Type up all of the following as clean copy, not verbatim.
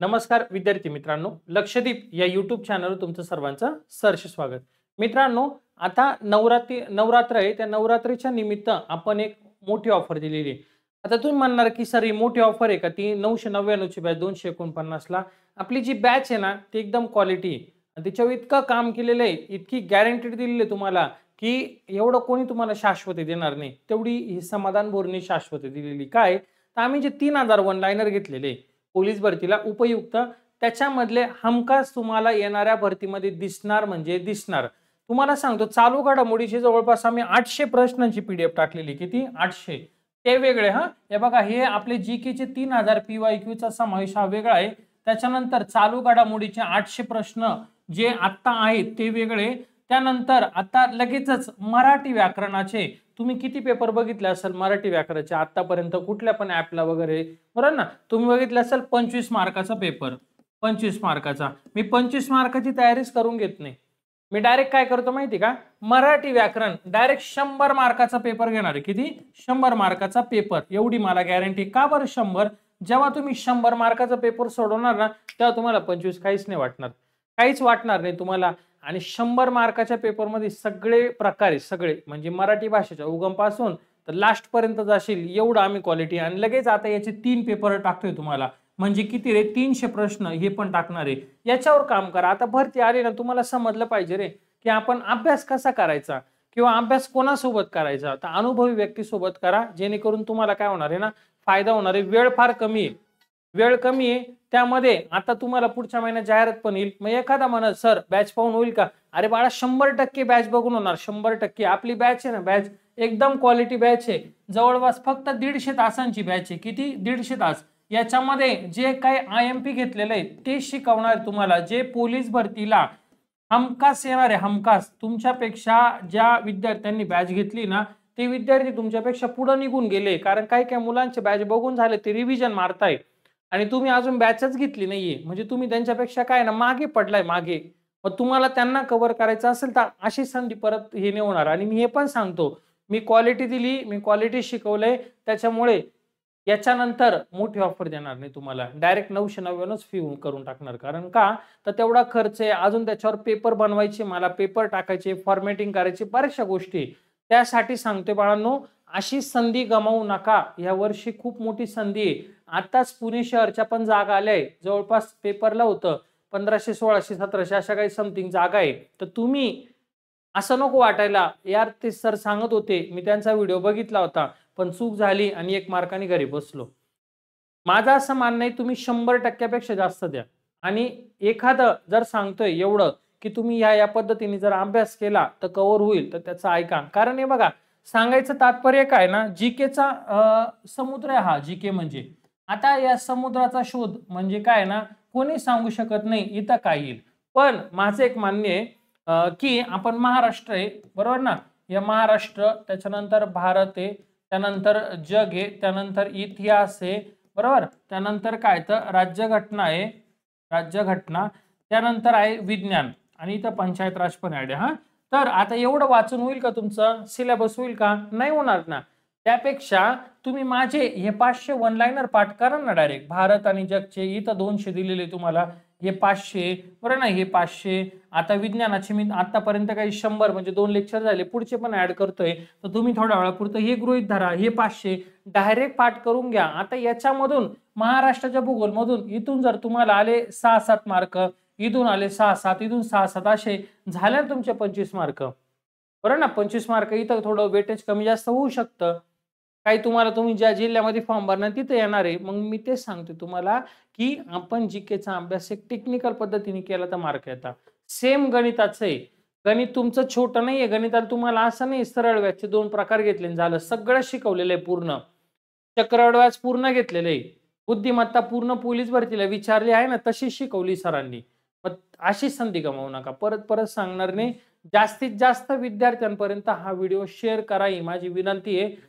नमस्कार विद्यार्थी मित्रांनो, लक्षदीप या YouTube चॅनलवर तुमचं सर्वांचं सहर्ष स्वागत. मित्रांनो, आता नवरात्र आहे. त्या नवरात्रीच्या निमित्त आपण एक मोठी ऑफर दिलेली आहे. आता तुम्ही म्हणणार की सर ही मोठी ऑफर आहे का? ती 999 ची बॅच 249 ला. आपली जी बॅच आहे ना, ती एकदम क्वालिटी आहे. आणि त्याच्यावर इतकं काम केलेलं आहे, इतकी गॅरंटी दिलेली आहे तुम्हाला, की एवढं कोणी तुम्हाला शाश्वती देणार नाही. तेवढी ही समाधान बोरनी शाश्वती दिलेली. काय? तर आम्ही जे 3000 वन लाइनर घेतलेले पोलीस भरतीला उपयुक्त, त्याच्यामधले हमखास तुम्हाला येणाऱ्या भरतीमध्ये दिसणार म्हणजे दिसणार. तुम्हाला सांगतो चालू घडामोडीची जवळपास आम्ही 800 प्रश्नांची पीडीएफ टाकलेली. किती? 800. ते वेगळे हा. हे बघा, हे आपले जीकेचे 3000 PYQ चा समावेश हा वेगळा आहे. त्याच्यानंतर चालू घडामोडीचे 800 प्रश्न जे आता आहेत ते वेगळे. त्यानंतर आता लगेचच मराठी व्याकरणाचे तुम्ही किती पेपर बघितले असेल मराठी व्याकरणाचे आतापर्यंत कुठल्या पण ॲपला वगैरे, बरोबर ना? तुम्ही बघितलं असेल 25 मार्काचा पेपर, 25 मार्काचा. मी 25 मार्काची तयारीच करून घेत नाही. मी डायरेक्ट काय करतो माहिती का? मराठी व्याकरण डायरेक्ट 100 मार्काचा पेपर घेणार आहे. किती? 100 मार्काचा पेपर. एवढी मला गॅरंटी. का बरं 100? जेव्हा तुम्ही 100 मार्काचा पेपर सोडवणार ना, तेव्हा तुम्हाला 25 काहीच नाही वाटणार. काहीच वाटणार नाही तुम्हाला. आणि 100 मार्काच्या पेपरमध्ये सगळे प्रकारे सगळे म्हणजे मराठी भाषेच्या उगमपासून तर लास्ट पर्यंत जाशील एवढं आम्ही क्वालिटी. आणि लगेच आता याचे 3 पेपर टाकतोय तुम्हाला. म्हणजे किती रे? 300 प्रश्न हे पण टाकणार आहे. याच्यावर काम करा. आता भरती आली ना, तुम्हाला समजलं पाहिजे रे की आपण अभ्यास कसा करायचा किंवा अभ्यास कोणासोबत करायचा. तर अनुभवी व्यक्तीसोबत करा, जेणेकरून तुम्हाला काय होणार आहे ना, फायदा होणार आहे. वेळ फार कमी आहे, वेळ कमी आहे. त्यामध्ये आता तुम्हाला पुढच्या महिन्यात जाहिरात पण येईल. मग एखादा म्हणत सर बॅच पाहून होईल का? अरे बाळा, 100% बॅच बघून होणार. 100% आपली बॅच आहे ना, बॅच एकदम क्वालिटी बॅच आहे. जवळपास फक्त 150 तासांची बॅच आहे. किती? 150 तास. याच्यामध्ये जे काही IMP घेतलेलं आहे ते शिकवणार तुम्हाला. जे पोलीस भरतीला हमखास येणार आहे, हमखास तुमच्यापेक्षा ज्या विद्यार्थ्यांनी बॅच घेतली ना, ते विद्यार्थी तुमच्यापेक्षा पुढे निघून गेले. कारण काही काही मुलांचे बॅच बघून झाले, ते रिव्हिजन मारताय आणि तुम्ही अजून बॅचच घेतली नाहीये. म्हणजे तुम्ही त्यांच्यापेक्षा काय ना मागे पडलाय, मागे. मग तुम्हाला त्यांना कव्हर करायचं असेल तर अशी संधी परत हे नाही होणार. आणि मी हे पण सांगतो, मी क्वालिटी दिली, मी क्वालिटी शिकवलंय. त्याच्यामुळे याच्यानंतर मोठी ऑफर देणार नाही तुम्हाला. डायरेक्ट 999च फी करून टाकणार. कारण का? तर तेवढा खर्च आहे. अजून त्याच्यावर पेपर बनवायचे, मला पेपर टाकायचे, फॉर्मॅटिंग करायची, बऱ्याचशा गोष्टी. त्यासाठी सांगतोय बाळांनो, अशी संधी गमावू नका. या वर्षी खूप मोठी संधी आहे. आताच पुणे शहरच्या पण जागा आल्या आहे. जवळपास पेपरला होतं 1500, 1600, 1700 अशा काही समथिंग जागा आहे. तर तुम्ही असं नको वाटायला, यार ते सर सांगत होते, मी त्यांचा व्हिडिओ बघितला होता, पण चूक झाली आणि 1 मार्काने घरी बसलो. माझं असं मानणं आहे, तुम्ही 100% पेक्षा जास्त द्या. आणि एखादं जर सांगतोय एवढं, की तुम्ही या पद्धतीने जर अभ्यास केला तर कव्हर होईल, तर त्याचं ऐका. कारण हे बघा, सांगायचं तात्पर्य काय ना, जीकेचा समुद्र आहे हा जीके म्हणजे. आता या समुद्राचा शोध म्हणजे काय ना, कोणी सांगू शकत नाही इथं काय येईल. पण माझं एक मान्य आहे, की आपण महाराष्ट्र आहे, बरोबर ना? या महाराष्ट्र, त्याच्यानंतर भारत आहे, त्यानंतर जग आहे, त्यानंतर इतिहास आहे, बरोबर? त्यानंतर काय तर राज्यघटना आहे, राज्यघटना. त्यानंतर आहे विज्ञान आणि इथं पंचायत राज पण आहे हा. तर आता एवढं वाचून होईल का तुमचं? सिलेबस होईल का? नाही होणार ना. त्यापेक्षा तुम्ही माझे हे 500 वन लाइनर पाठ करा ना डायरेक्ट. भारत आणि जगचे इथं 200 दिलेले तुम्हाला, हे 500, बरं ना, हे 500. आता विज्ञानाचे मी आतापर्यंत काही 100 म्हणजे 2 लेक्चर झाले, पुढचे पण ऍड करतोय. तर तुम्ही थोड्या वेळापुरतं हे गृहीत धरा, हे 500 डायरेक्ट पाठ करून घ्या. आता याच्यामधून महाराष्ट्राच्या भूगोलमधून इथून जर तुम्हाला आले 6-7 मार्क, इथून आले 6-7, इथून 6-7, असे झाले तुमचे 25 मार्क, बरं ना? 25 मार्क. इथं थोडं वेटेज कमी जास्त होऊ शकतं. काही तुम्हाला तुम्ही ज्या जिल्ह्यामध्ये फॉर्म भरणार तिथे येणार आहे. मग मी तेच सांगतो तुम्हाला, की आपण जीकेचा अभ्यास एक टेक्निकल पद्धतीने केला तर मार्क येतात. सेम गणिताचं आहे. गणित तुमचं छोटं नाहीये. गणिताला तुम्हाला असं नाही सरळ व्याजचे 2 प्रकार घेतले झालं. सगळं शिकवलेलं आहे पूर्ण. चक्रवाढ व्याज पूर्ण घेतलेलं आहे. बुद्धिमत्ता पूर्ण पोलीस भरतीला विचारली आहे ना, तशी शिकवली सरांनी. मग अशी संधी गमावू नका. परत परत सांगणार नाही. जास्तीत जास्त विद्यार्थ्यांपर्यंत हा व्हिडिओ शेअर करा, ही माझी विनंती आहे.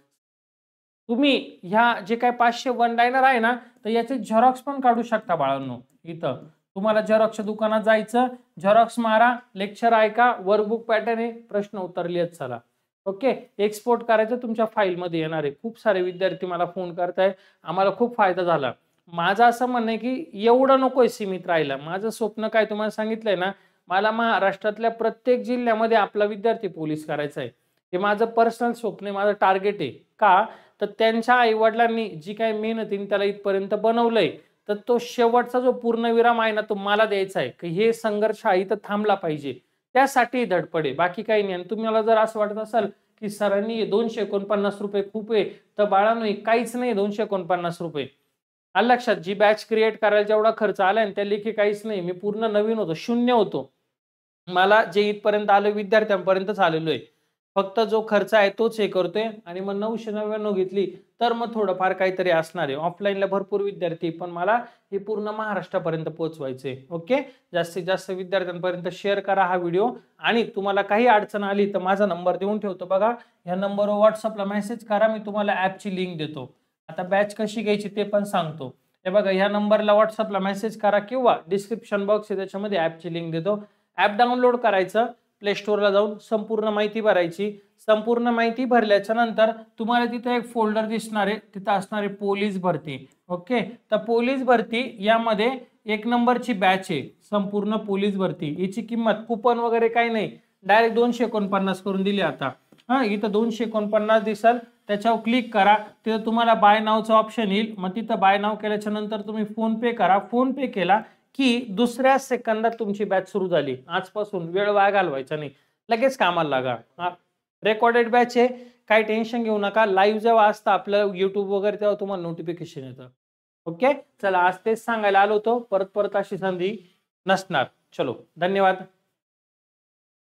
तुम्ही ह्या जे काही 500 वन लाइनर आहे ना, तर याचे झेरॉक्स पण काढू शकता बाळांनो. इथं तुम्हाला झेरॉक्सच्या दुकानात जायचं, झेरॉक्स मारा, लेक्चर ऐका, वर्कबुक पॅटर्न आहे, प्रश्न उत्तर लिहत चला. ओके, एक्सपोर्ट करायचं तुमच्या फाईलमध्ये येणार आहे. खूप सारे विद्यार्थी मला फोन करताय, आम्हाला खूप फायदा झाला. माझं असं म्हणणं आहे की एवढं नकोय सीमित राहायला. माझं स्वप्न काय तुम्हाला सांगितलंय ना, मला महाराष्ट्रातल्या प्रत्येक जिल्ह्यामध्ये आपला विद्यार्थी पोलीस करायचा आहे. हे माझं पर्सनल स्वप्न आहे, माझं टार्गेट आहे. का? तर त्यांच्या आई-वडिलांनी जी काही मेहनतीने त्याला इथपर्यंत बनवलंय, तर तो शेवटचा जो पूर्णविराम आहे ना, तो मला द्यायचा आहे, की हे संघर्ष हा इथं थांबला पाहिजे. त्यासाठी धडपड आहे, बाकी काही नाही. आणि तुम्हाला जर असं वाटत असाल, की सरांनी ₹249 खूप आहे, तर बाळांनो हे काहीच नाही ₹249. आलं लक्षात? जी बॅच क्रिएट करायला जेवढा खर्च आलाय ना, त्या लेखी काहीच नाही. मी पूर्ण नवीन होतो, शून्य होतो. मला जे इथपर्यंत आलं विद्यार्थ्यांपर्यंतच आलेलो आहे. फक्त जो खर्च आहे तोच हे करतोय आणि मग 999 घेतली, तर मग थोडंफार काहीतरी असणार आहे. ऑफलाईनला भरपूर विद्यार्थी, पण मला हे पूर्ण महाराष्ट्रापर्यंत पोहोचवायचंय. ओके. जास्तीत जास्त विद्यार्थ्यांपर्यंत शेअर करा हा व्हिडिओ आणि तुम्हाला काही अडचण आली तर माझा नंबर देऊन ठेवतो बघा. ह्या नंबरवर WhatsAppला मेसेज करा. मी तुम्हाला ॲपची लिंक देतो. आता बॅच कशी घ्यायची ते पण सांगतो. हे बघा ह्या नंबरला WhatsAppला मेसेज करा किंवा डिस्क्रिप्शन बॉक्स आहे त्याच्यामध्ये ॲपची लिंक देतो. ॲप डाउनलोड करायचं. प्ले स्टोअरला जाऊन संपूर्ण माहिती भरायची. संपूर्ण माहिती भरल्याच्या नंतर तुम्हाला तिथे एक फोल्डर दिसणार आहे. तिथं असणार आहे पोलीस भरती. ओके. तर पोलीस भरती यामध्ये 1 नंबरची बॅच आहे. संपूर्ण पोलीस भरती. याची किंमत कुपन वगैरे काही नाही. डायरेक्ट 249 करून दिली आता. हां, इथं 249 दिसेल. त्याच्यावर क्लिक करा. तिथं तुम्हाला बाय नावचं ऑप्शन येईल. मग तिथं बाय नाव केल्याच्या नंतर तुम्ही फोन पे करा. फोन पे केला की दुसऱ्या सेकंदात तुमची बॅच सुरू झाली. आजपासून वेळ वाया घालवायचा नाही. लगेच कामाला लागा. हां, रेकॉर्डेड बॅच आहे. काही टेन्शन घेऊ नका. लाईव्ह जेव्हा असतं आपलं YouTube वगैरे तेव्हा तुम्हाला नोटिफिकेशन येतं. ओके. चला आज तेच सांगायला आलो होतो. परत अशी संधी नसणार. चलो धन्यवाद.